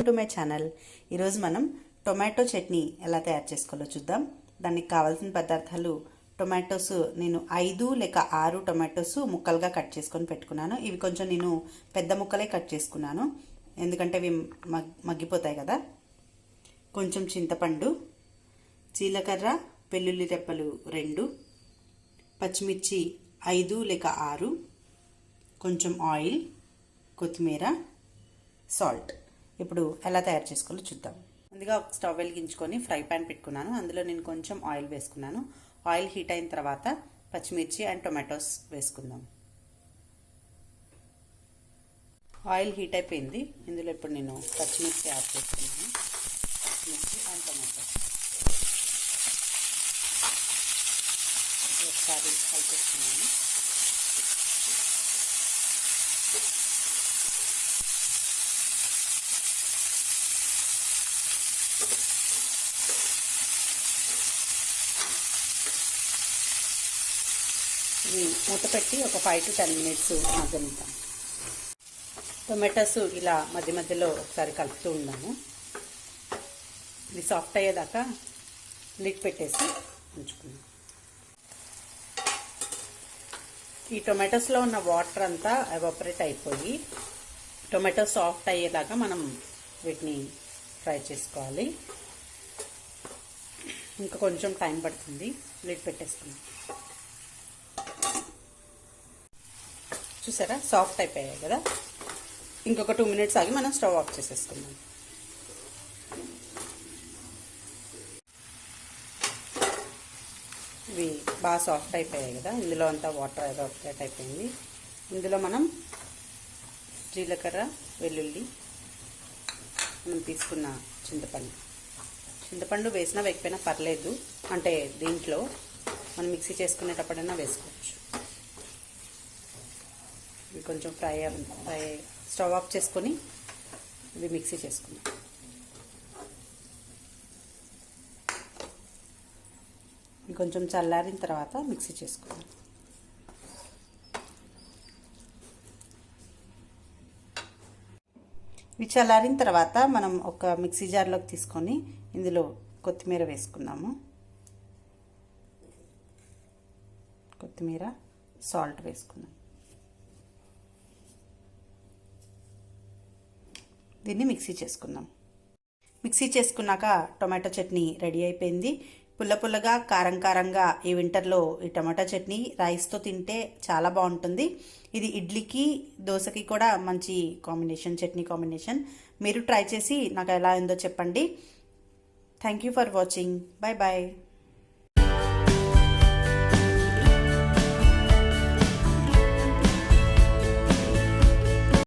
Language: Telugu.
To my channel. ఈరోజు మనం టొమాటో చట్నీ ఎలా తయారు చేసుకోవాలో చూద్దాం. దానికి కావాల్సిన పదార్థాలు టొమాటోస్ నేను 5 లేక 6 టొమాటోస్ ముక్కలుగా కట్ చేసుకొని పెట్టుకున్నాను. ఇవి కొంచెం నేను పెద్ద ముక్కలే కట్ చేసుకున్నాను, ఎందుకంటే ఇవి మగ్గిపోతాయి కదా. కొంచెం చింతపండు, జీలకర్ర, వెల్లుల్లి రెప్పలు 2, పచ్చిమిర్చి 5 లేక 6, కొంచెం ఆయిల్, కొత్తిమీర, సాల్ట్. ఇప్పుడు ఎలా తయారు చేసుకోవాలో చూద్దాం. ముందుగా ఒక స్టవ్ వెలిగించుకొని ఫ్రై పాన్ పెట్టుకున్నాను. అందులో నేను కొంచెం ఆయిల్ వేసుకున్నాను. ఆయిల్ హీట్ అయిన తర్వాత పచ్చిమిర్చి అండ్ టొమాటోస్ వేసుకుందాం. ఆయిల్ హీట్ అయిపోయింది. ఇందులో ఇప్పుడు నేను పచ్చిమిర్చి యాడ్ చేసుకున్నాను. పచ్చిమిర్చి అండ్ టొమాటోస్ ఒకసారి కలిపేసుకున్నాను. ఇవి మూత పెట్టి ఒక 5 to 10 minutes మగ్గనిద్దాం. టొమాటోస్ ఇలా మధ్య మధ్యలో ఒకసారి కలుపుతూ ఉన్నాము. ఇది సాఫ్ట్ అయ్యేదాకా లిడ్ పెట్టేసి ఉంచుకున్నాం. ఈ టొమాటోస్లో ఉన్న వాటర్ అంతా ఎవాపరేట్ అయిపోయి టొమాటో సాఫ్ట్ అయ్యేదాకా మనం వీటిని ఫ్రై చేసుకోవాలి. ఇంకా కొంచెం టైం పడుతుంది. లిడ్ పెట్టేసుకున్నాం. చూసారా, సాఫ్ట్ అయిపోయాయి కదా. ఇంకొక 2 minutes ఆగి మనం స్టవ్ ఆఫ్ చేసేసుకుందాం. ఇవి బాగా సాఫ్ట్ అయిపోయాయి కదా. ఇందులో అంతా వాటర్ ఎవాపరేట్ అయిపోయింది. ఇందులో మనం జీలకర్ర, వెల్లుల్లి, మనం తీసుకున్న చింతపండు వేసినా వేయకపోయినా పర్లేదు, అంటే దీంట్లో మనం మిక్సీ చేసుకునేటప్పుడైనా వేసుకోవచ్చు. ఇవి కొంచెం ఫ్రై స్టవ్ ఆఫ్ చేసుకొని ఇవి మిక్సీ చేసుకున్నాం. ఇవి కొంచెం చల్లారిన తర్వాత మిక్సీ చేసుకున్నాం. ఇవి చల్లారిన తర్వాత మనం ఒక మిక్సీ జార్లోకి తీసుకొని ఇందులో కొత్తిమీర వేసుకున్నాము. కొత్తిమీర, సాల్ట్ వేసుకున్నాం. దీన్ని మిక్సీ చేసుకుందాం. మిక్సీ చేసుకున్నాక టొమాటో చట్నీ రెడీ అయిపోయింది. పుల్ల పుల్లగా, కారం కారంగా ఈ వింటర్లో ఈ టొమాటో చట్నీ రైస్తో తింటే చాలా బాగుంటుంది. ఇది ఇడ్లీకి, దోశకి కూడా మంచి కాంబినేషన్, చట్నీ కాంబినేషన్. మీరు ట్రై చేసి నాకు ఎలా ఉందో చెప్పండి. Thank you for watching. Bye bye.